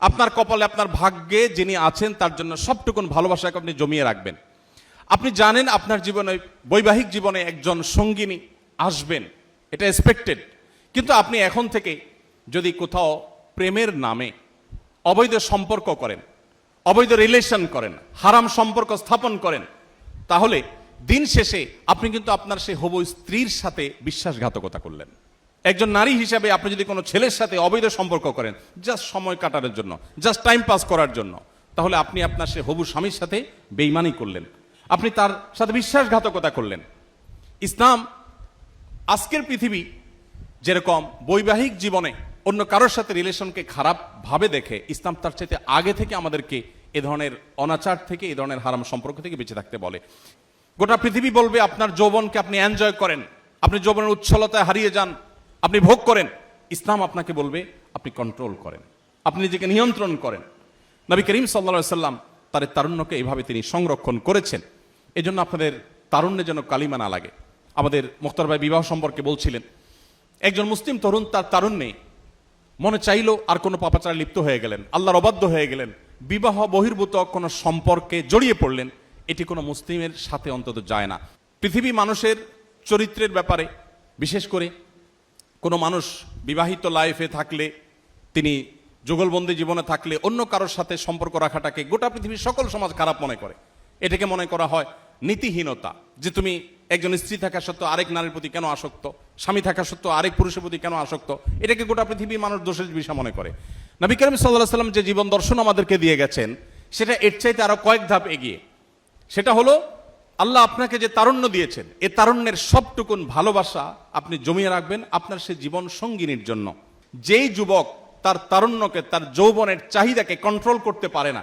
আপনার কপালে আপনার ভাগ্যে যিনি আছেন তার জন্য সবটুকুন ভালোবাসাকে আপনি জমিয়ে রাখবেন। আপনি জানেন আপনার জীবনে, বৈবাহিক জীবনে একজন সঙ্গিনী আসবেন, এটা এক্সপেক্টেড। কিন্তু আপনি এখন থেকে যদি কোথাও প্রেমের নামে অবৈধ সম্পর্ক করেন, অবৈধ রিলেশন করেন, হারাম সম্পর্ক স্থাপন করেন, তাহলে দিন শেষে আপনি কিন্তু আপনার সেই হবু স্ত্রীর সাথে বিশ্বাসঘাতকতা করলেন। একজন নারী হিসাবে আপনি যদি কোনো ছেলের সাথে অবৈধ সম্পর্ক করেন জাস্ট সময় কাটানোর জন্য, জাস্ট টাইম পাস করার জন্য, তাহলে আপনি আপনার সেই হবু স্বামীর সাথে বেঈমানি করলেন, আপনি তার সাথে বিশ্বাসঘাতকতা করলেন। ইসলাম আজকের পৃথিবী যেরকম বৈবাহিক জীবনে অন্য কারোর সাথে রিলেশনকে খারাপ ভাবে দেখে, ইসলাম তার চাইতে আগে থেকে আমাদেরকে এ ধরনের অনাচার থেকে, এ ধরনের হারাম সম্পর্ক থেকে বেঁচে থাকতে বলে। গোটা পৃথিবী বলবে আপনার যৌবনকে আপনি এনজয় করেন, আপনি যৌবনের উচ্ছলতায় হারিয়ে যান, আপনি ভোগ করেন। ইসলাম আপনাকে বলবে আপনি কন্ট্রোল করেন, আপনি নিজেকে নিয়ন্ত্রণ করেন। নবী করিম সাল্লাল্লাহু আলাইহি সাল্লাম তার তারুণ্যকে এইভাবে তিনি সংরক্ষণ করেছেন। এজন্য আপনাদের তারুণ্যে যেন কালিমা না লাগে। আমাদের মুখতার ভাই বিবাহ সম্পর্কে বলছিলেন, একজন মুসলিম তরুণ তার তারুণ্যে মনে চাইলো আর কোনো পাপাচারে লিপ্ত হয়ে গেলেন, আল্লাহর অবাধ্য হয়ে গেলেন, বিবাহ বহির্ভূত কোনো সম্পর্কে জড়িয়ে পড়লেন, এটি কোনো মুসলিমের সাথে অন্তত যায় না। পৃথিবী মানুষের চরিত্রের ব্যাপারে, বিশেষ করে কোনো মানুষ বিবাহিত লাইফে থাকলে, তিনি যুগলবন্দি জীবনে থাকলে অন্য কারোর সাথে সম্পর্ক রাখাটাকে গোটা পৃথিবীর সকল সমাজ খারাপ মনে করে। এটাকে মনে করা হয় নীতিহীনতা, যে তুমি একজন স্ত্রী থাকা সত্ত্বেও আরেক নারীর প্রতি কেন আসক্ত, স্বামী থাকা সত্ত্বেও আরেক পুরুষের প্রতি কেন আসক্ত, এটাকে গোটা পৃথিবীর মানুষ দোষের বিষয় মনে করে। নবী করিম সাল্লাল্লাহু আলাইহি সাল্লাম যে জীবন দর্শন আমাদেরকে দিয়ে গেছেন সেটা এর চাইতে আরো কয়েক ধাপ এগিয়ে। সেটা হলো আল্লাহ আপনাকে যে তারুণ্য দিয়েছেন, এ তারুণ্যের সবটুকুন ভালোবাসা আপনি জমিয়ে রাখবেন আপনার সে জীবন সঙ্গিনীর জন্য। যেই যুবক তার তারুণ্যকে, তার যৌবনের চাহিদাকে কন্ট্রোল করতে পারে না,